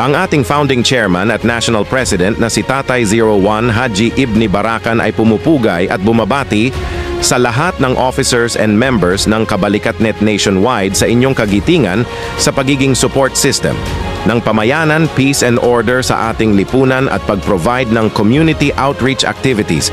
Ang ating founding chairman at national president na si Tatay 01 Haji Ibni Barakan ay pumupugay at bumabati sa lahat ng officers and members ng Kabalikatnet nationwide sa inyong kagitingan sa pagiging support system ng pamayanan, peace and order sa ating lipunan at pag-provide ng community outreach activities.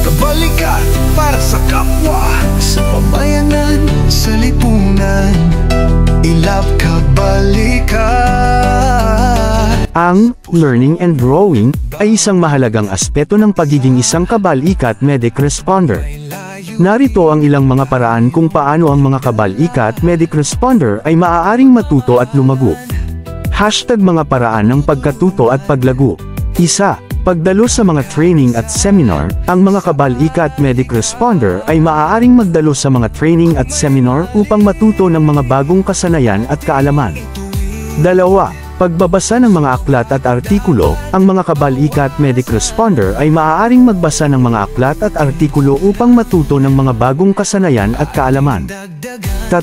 Kabalikat para sa kapwa, sa pamayanan, sa lipunan, ilap kabalikat. Ang learning and growing ay isang mahalagang aspeto ng pagiging isang kabalikat medic responder. Narito ang ilang mga paraan kung paano ang mga kabalikat medic responder ay maaaring matuto at lumago. Mga paraan ng pagkatuto at paglago. 1. Pagdalo sa mga training at seminar. Ang mga kabalikat medic responder ay maaaring magdalo sa mga training at seminar upang matuto ng mga bagong kasanayan at kaalaman. 2. Pagbabasa ng mga aklat at artikulo. Ang mga kabalikat medic responder ay maaaring magbasa ng mga aklat at artikulo upang matuto ng mga bagong kasanayan at kaalaman. 3.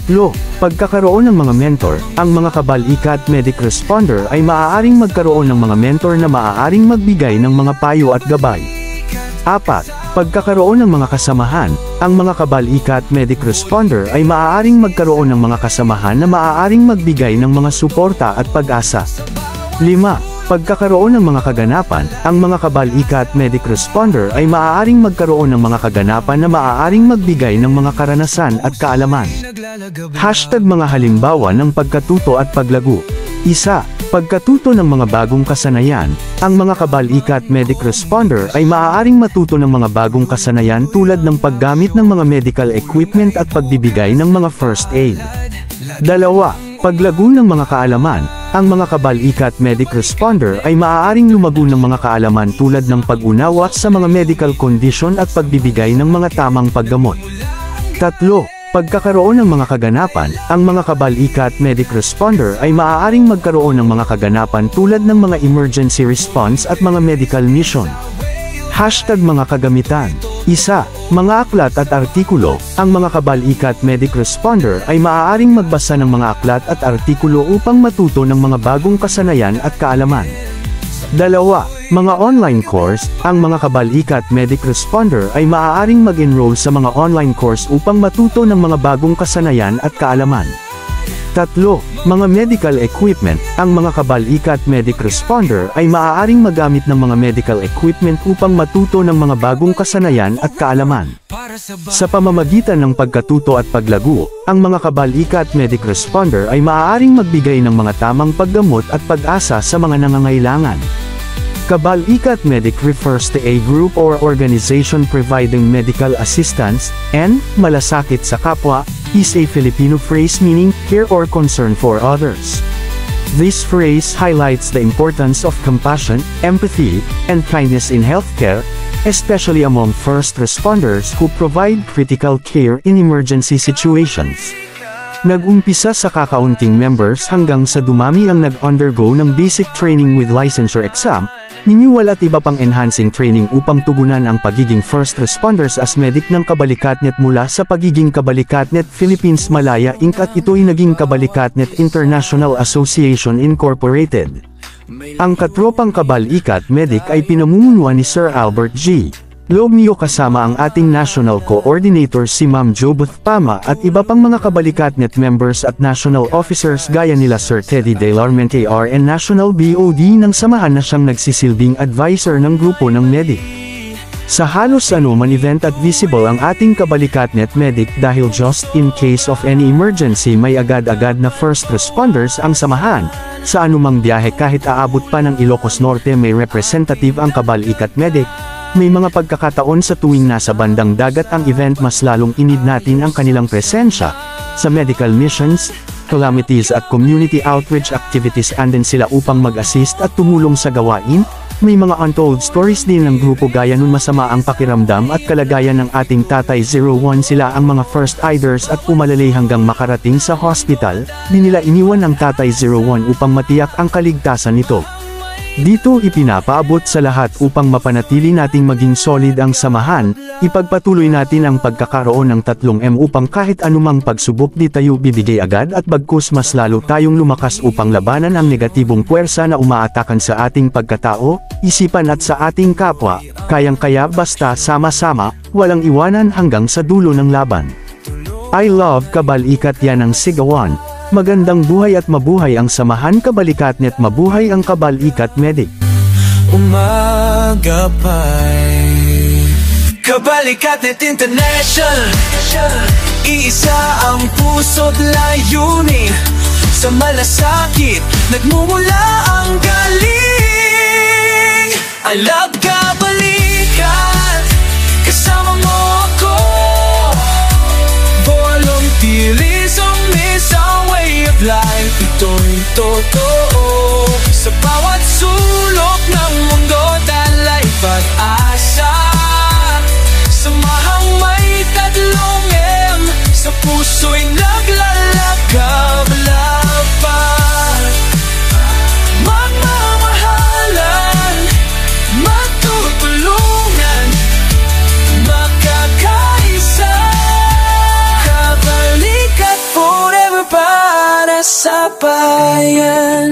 Pagkakaroon ng mga mentor. Ang mga kabalikat medic responder ay maaaring magkaroon ng mga mentor na maaaring magbigay ng mga payo at gabay. 4. Pagkakaroon ng mga kasamahan. Ang mga kabalikat medic responder ay maaaring magkaroon ng mga kasamahan na maaaring magbigay ng mga suporta at pag-asa. 5. Pagkakaroon ng mga kaganapan. Ang mga kabalikat medic responder ay maaaring magkaroon ng mga kaganapan na maaaring magbigay ng mga karanasan at kaalaman. Mga halimbawa ng pagkatuto at paglago. 1. Pagkatuto ng mga bagong kasanayan. Ang mga kabalikat medic responder ay maaaring matuto ng mga bagong kasanayan tulad ng paggamit ng mga medical equipment at pagbibigay ng mga first aid. 2. Paglago ng mga kaalaman. Ang mga kabalikat medic responder ay maaaring lumago ng mga kaalaman tulad ng pag-unawa sa mga medical condition at pagbibigay ng mga tamang paggamot. 3. Pagkakaroon ng mga kaganapan. Ang mga kabalikat medic responder ay maaaring magkaroon ng mga kaganapan tulad ng mga emergency response at mga medical mission. Mga kagamitan. 1. Mga aklat at artikulo. Ang mga kabalikat medic responder ay maaaring magbasa ng mga aklat at artikulo upang matuto ng mga bagong kasanayan at kaalaman. 2. Mga online course. Ang mga kabalikat medic responder ay maaaring mag-enroll sa mga online course upang matuto ng mga bagong kasanayan at kaalaman. 3. Mga medical equipment. Ang mga kabalikat medic responder ay maaaring magamit ng mga medical equipment upang matuto ng mga bagong kasanayan at kaalaman. Sa pamamagitan ng pagkatuto at paglago, ang mga kabalikat medic responder ay maaaring magbigay ng mga tamang paggamot at pag-asa sa mga nangangailangan. Kabalikat medic refers to a group or organization providing medical assistance, and malasakit sa kapwa is a Filipino phrase meaning care or concern for others. This phrase highlights the importance of compassion, empathy, and kindness in healthcare, especially among first responders who provide critical care in emergency situations. Nag-umpisa sa kakaunting members hanggang sa dumami ang nag-undergo ng basic training with licensure exam, renewal at iba pang enhancing training upang tugunan ang pagiging first responders as medic ng Kabalikatnet mula sa pagiging Kabalikatnet Philippines Malaya Inc. at ito'y naging Kabalikatnet International Association Incorporated. Ang katropang kabalikat medic ay pinamumunuan ni Sir Albert G. Logmio kasama ang ating national coordinator si Ma'am Jobeth Pama at iba pang mga Kabalikatnet members at national officers gaya nila Sir Teddy De Larmente RN National BOD nang samahan na siyang nagsisilbing advisor ng grupo ng medic. Sa halos anuman event at visible ang ating Kabalikatnet medic dahil just in case of any emergency may agad-agad na first responders ang samahan. Sa anumang biyahe kahit aabot pa ng Ilocos Norte may representative ang Kabalikat medic. May mga pagkakataon sa tuwing nasa bandang dagat ang event mas lalong inid natin ang kanilang presensya. Sa medical missions, calamities at community outreach activities andin sila upang mag-assist at tumulong sa gawain. May mga untold stories din ng grupo gaya nun masama ang pakiramdam at kalagayan ng ating Tatay 01 sila ang mga first aiders at pumalalay hanggang makarating sa hospital. Di nila iniwan ang Tatay 01 upang matiyak ang kaligtasan nito. Dito ipinapaabot sa lahat upang mapanatili nating maging solid ang samahan, ipagpatuloy natin ang pagkakaroon ng 3M upang kahit anumang pagsubok di tayo bibigay agad at bagkus mas lalo tayong lumakas upang labanan ang negatibong puwersa na umaatakan sa ating pagkatao, isipan at sa ating kapwa, kayang-kaya basta sama-sama, walang iwanan hanggang sa dulo ng laban. I love Kabalikat, yan ang sigawan. Magandang buhay at mabuhay ang samahan Kabalikatnet, mabuhay ang Kabalikat Medic. Umaga pa'y Kabalikatnet International, iisa ang puso't layunin. Sa malasakit, nagmumula ang galing. I love Kabalikat, kasama mo ako. Volunteerism is our way of life. Ito'y totoo. Sa bawat sulok ng mundo, talay pag-asa. Samahang may 3M, sa puso'y naglalakab laban. Magmamahalan, magtutulungan, magkakaisa. Kabalikat forever para sa bayan.